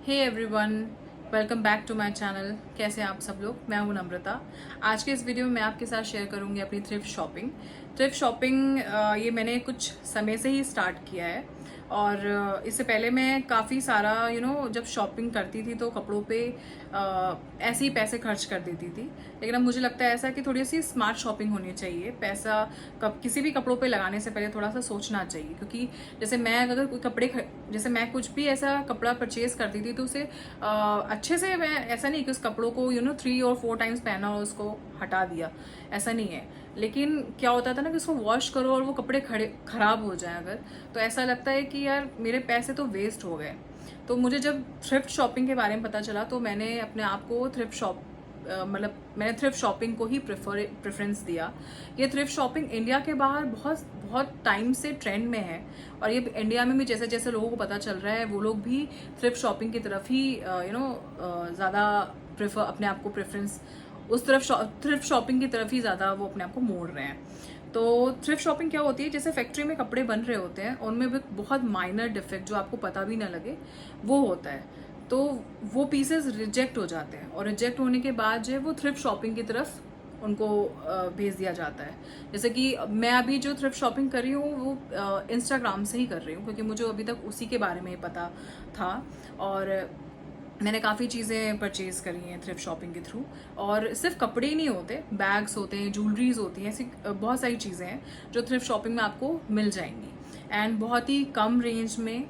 Hey everyone, welcome back to my channel. कैसे हैं आप सब लोग? मैं हूं नम्रता। आज के इस वीडियो में मैं आपके साथ शेयर करूंगी अपनी थ्रिफ्ट शॉपिंग। ये मैंने कुछ समय से ही स्टार्ट किया है और इससे पहले मैं काफ़ी सारा जब शॉपिंग करती थी तो कपड़ों पे ऐसे ही पैसे खर्च कर देती थी। लेकिन अब मुझे लगता है ऐसा कि थोड़ी सी स्मार्ट शॉपिंग होनी चाहिए। पैसा किसी भी कपड़ों पे लगाने से पहले थोड़ा सा सोचना चाहिए, क्योंकि जैसे मैं अगर कोई जैसे मैं कुछ भी ऐसा कपड़ा परचेज करती थी तो उसे अच्छे से, मैं ऐसा नहीं कि उस कपड़ों को 3 और 4 टाइम्स पहना और उसको हटा दिया, ऐसा नहीं है। लेकिन क्या होता था ना कि उसको वॉश करो और वो कपड़े खराब हो जाए अगर, तो ऐसा लगता है कि यार मेरे पैसे तो वेस्ट हो गए। तो मुझे जब थ्रिफ्ट शॉपिंग के बारे में पता चला तो मैंने अपने आप को मैंने थ्रिफ्ट शॉपिंग को ही प्रेफरेंस दिया। ये थ्रिफ्ट शॉपिंग इंडिया के बाहर बहुत बहुत टाइम से ट्रेंड में है, और ये इंडिया में भी जैसे जैसे लोगों को पता चल रहा है वो लोग भी थ्रिफ्ट शॉपिंग की तरफ ही ज़्यादा प्रेफर अपने आप को प्रेफरेंस उस तरफ थ्रिफ्ट शॉपिंग की तरफ ही ज़्यादा वो अपने आप को मोड़ रहे हैं। तो थ्रिफ्ट शॉपिंग क्या होती है, जैसे फैक्ट्री में कपड़े बन रहे होते हैं उनमें भी बहुत माइनर डिफेक्ट जो आपको पता भी ना लगे वो होता है, तो वो पीसेस रिजेक्ट हो जाते हैं और रिजेक्ट होने के बाद जो है वो थ्रिफ्ट शॉपिंग की तरफ उनको भेज दिया जाता है। जैसे कि मैं अभी जो थ्रिफ्ट शॉपिंग कर रही हूँ वो इंस्टाग्राम से ही कर रही हूँ, क्योंकि मुझे अभी तक उसी के बारे में ही पता था और मैंने काफ़ी चीज़ें परचेज़ करी हैं थ्रिफ्ट शॉपिंग के थ्रू। और सिर्फ कपड़े ही नहीं होते, बैग्स होते हैं, ज्वेलरीज होती हैं, ऐसी बहुत सारी चीज़ें हैं जो थ्रिफ्ट शॉपिंग में आपको मिल जाएंगी एंड बहुत ही कम रेंज में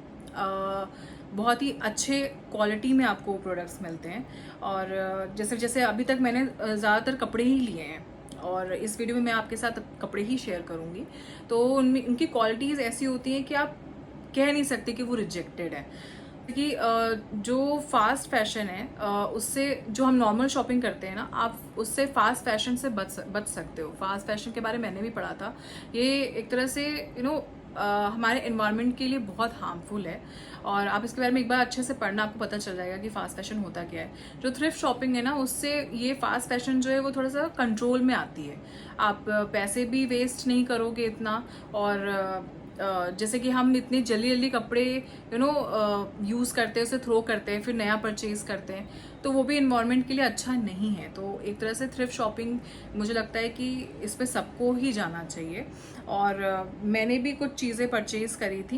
बहुत ही अच्छे क्वालिटी में आपको प्रोडक्ट्स मिलते हैं। और जैसे जैसे अभी तक मैंने ज़्यादातर कपड़े ही लिए हैं और इस वीडियो में मैं आपके साथ कपड़े ही शेयर करूँगी। तो उनमें उनकी क्वालिटीज़ ऐसी होती हैं कि आप कह नहीं सकते कि वो रिजेक्टेड है। क्योंकि जो फास्ट फैशन है उससे जो हम नॉर्मल शॉपिंग करते हैं ना, आप उससे फास्ट फैशन से बच सकते हो। फास्ट फैशन के बारे में मैंने भी पढ़ा था, ये एक तरह से हमारे एनवायरनमेंट के लिए बहुत हार्मफुल है। और आप इसके बारे में एक बार अच्छे से पढ़ना, आपको पता चल जाएगा कि फास्ट फैशन होता क्या है। जो थ्रिफ्ट शॉपिंग है ना, उससे ये फास्ट फैशन जो है वो थोड़ा सा कंट्रोल में आती है। आप पैसे भी वेस्ट नहीं करोगे इतना, और जैसे कि हम इतने जल्दी जल्दी कपड़े यूज़ करते हैं, उसे थ्रो करते हैं, फिर नया परचेज करते हैं, तो वो भी इन्वायरमेंट के लिए अच्छा नहीं है। तो एक तरह से थ्रिफ्ट शॉपिंग मुझे लगता है कि इस पे सबको ही जाना चाहिए। और मैंने भी कुछ चीज़ें परचेज करी थी।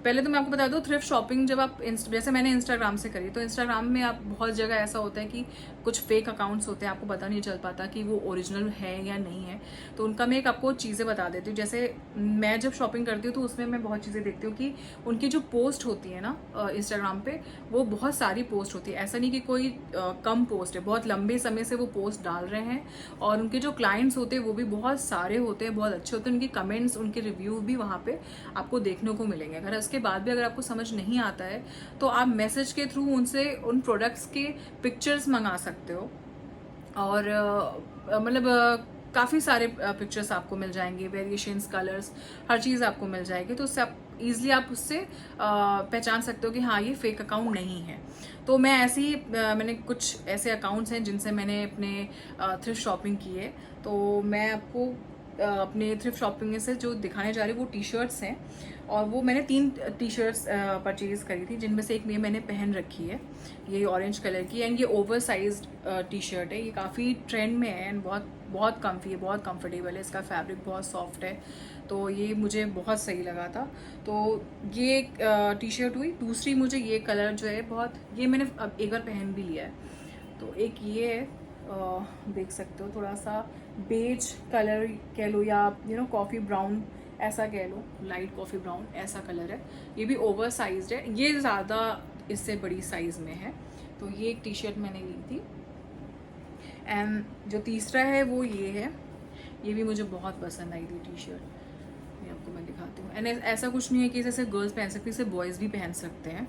पहले तो मैं आपको बता दूं, थ्रिफ्ट शॉपिंग जब आप जैसे मैंने इंस्टाग्राम से करी, तो इंस्टाग्राम में आप बहुत जगह ऐसा होता है कि कुछ फेक अकाउंट्स होते हैं, आपको पता नहीं चल पाता कि वो ओरिजिनल है या नहीं है। तो उनका मैं एक आपको चीज़ें बता देती हूँ। जैसे मैं जब शॉपिंग करती हूँ तो उसमें मैं बहुत चीज़ें देखती हूँ कि उनकी जो पोस्ट होती है ना इंस्टाग्राम पे, वो बहुत सारी पोस्ट होती है। ऐसा नहीं कि कोई कम पोस्ट है, बहुत लंबे समय से वो पोस्ट डाल रहे हैं। और उनके जो क्लाइंट्स होते हैं वो भी बहुत सारे होते हैं, बहुत अच्छे होते हैं। उनके कमेंट्स, उनके रिव्यू भी वहाँ पे आपको देखने को मिलेंगे। अगर उसके बाद भी अगर आपको समझ नहीं आता है तो आप मैसेज के थ्रू उनसे उन प्रोडक्ट्स के पिक्चर्स मंगा सकते हो। और काफ़ी सारे पिक्चर्स आपको मिल जाएंगे, वेरिएशंस, कलर्स, हर चीज़ आपको मिल जाएगी। तो उससे आप ईजिली आप उससे पहचान सकते हो कि हाँ ये फेक अकाउंट नहीं है। तो मैं ऐसे ही मैंने कुछ ऐसे अकाउंट्स हैं जिनसे मैंने अपने थ्रिफ्ट शॉपिंग की है। तो मैं आपको अपने थ्रिफ्ट शॉपिंग में से जो दिखाने जा रही हूँ वो टी शर्ट्स हैं। और वो मैंने 3 टी शर्ट्स परचेज करी थी, जिनमें से एक में मैंने पहन रखी है, ये ऑरेंज कलर की, एंड ये ओवर साइज टी शर्ट है। ये काफ़ी ट्रेंड में है एंड बहुत बहुत कम्फी है, बहुत कंफर्टेबल है, इसका फैब्रिक बहुत सॉफ्ट है। तो ये मुझे बहुत सही लगा था। तो ये एक टी शर्ट हुई। दूसरी मुझे ये कलर जो है बहुत, ये मैंने अब एक बार पहन भी लिया है। तो एक ये है, देख सकते हो, थोड़ा सा बेज कलर कह लो या कॉफ़ी ब्राउन ऐसा कह लो, लाइट कॉफ़ी ब्राउन ऐसा कलर है। ये भी ओवर साइज्ड है, ये ज़्यादा इससे बड़ी साइज़ में है। तो ये एक टी शर्ट मैंने ली थी। एंड जो तीसरा है वो ये है, ये भी मुझे बहुत पसंद आई थी टी शर्ट। ये आपको मैं दिखाती हूँ। एंड ऐसा कुछ नहीं है कि जैसे गर्ल्स पहन सकती, इसे बॉयज़ भी पहन सकते हैं।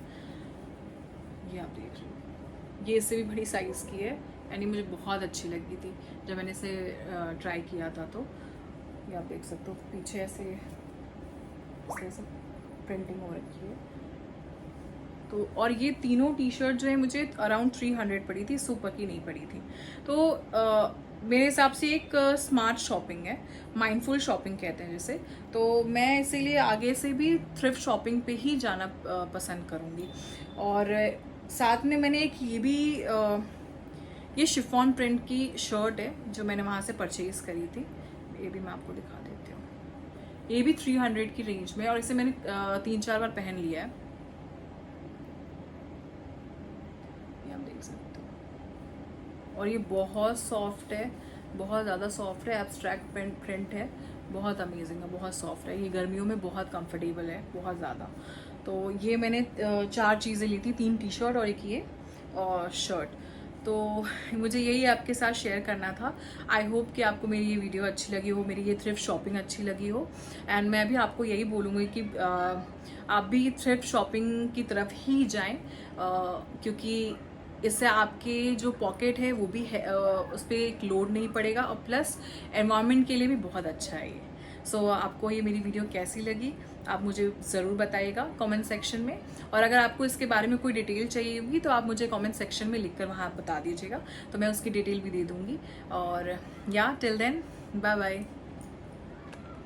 ये आप देख रहे हो, ये इससे भी बड़ी साइज़ की है एंड ये मुझे बहुत अच्छी लगी थी जब मैंने इसे ट्राई किया था। तो ये आप देख सकते हो, पीछे ऐसे ऐसे प्रिंटिंग हो रखी है। तो और ये तीनों टी शर्ट जो है मुझे अराउंड 300 पड़ी थी, सुपर की नहीं पड़ी थी। तो मेरे हिसाब से एक स्मार्ट शॉपिंग है, माइंडफुल शॉपिंग कहते हैं जिसे। तो मैं इसीलिए आगे से भी थ्रिफ्ट शॉपिंग पे ही जाना पसंद करूँगी। और साथ में मैंने एक ये भी ये शिफॉन प्रिंट की शर्ट है जो मैंने वहाँ से परचेज करी थी, ये भी मैं आपको दिखा देती हूँ। ये भी 300 की रेंज में, और इसे मैंने 3-4 बार पहन लिया है, ये आप देख सकते हो। और ये बहुत सॉफ्ट है, बहुत ज़्यादा सॉफ्ट है, एब्स्ट्रैक्ट प्रिंट है, बहुत अमेजिंग है, बहुत सॉफ्ट है। ये गर्मियों में बहुत कंफर्टेबल है, बहुत ज़्यादा। तो ये मैंने 4 चीज़ें ली थी, 3 टी शर्ट और एक ये और शर्ट। तो मुझे यही आपके साथ शेयर करना था। आई होप कि आपको मेरी ये वीडियो अच्छी लगी हो, मेरी ये थ्रिफ्ट शॉपिंग अच्छी लगी हो। एंड मैं भी आपको यही बोलूँगी कि आप भी थ्रिफ्ट शॉपिंग की तरफ ही जाएं, क्योंकि इससे आपके जो पॉकेट है वो भी है, उस पर एक लोड नहीं पड़ेगा, और प्लस एनवायरनमेंट के लिए भी बहुत अच्छा है ये। सो आपको ये मेरी वीडियो कैसी लगी आप मुझे ज़रूर बताइएगा कमेंट सेक्शन में। और अगर आपको इसके बारे में कोई डिटेल चाहिए होगी तो आप मुझे कमेंट सेक्शन में लिखकर वहाँ आप बता दीजिएगा, तो मैं उसकी डिटेल भी दे दूँगी। और या टिल देन बाय बाय।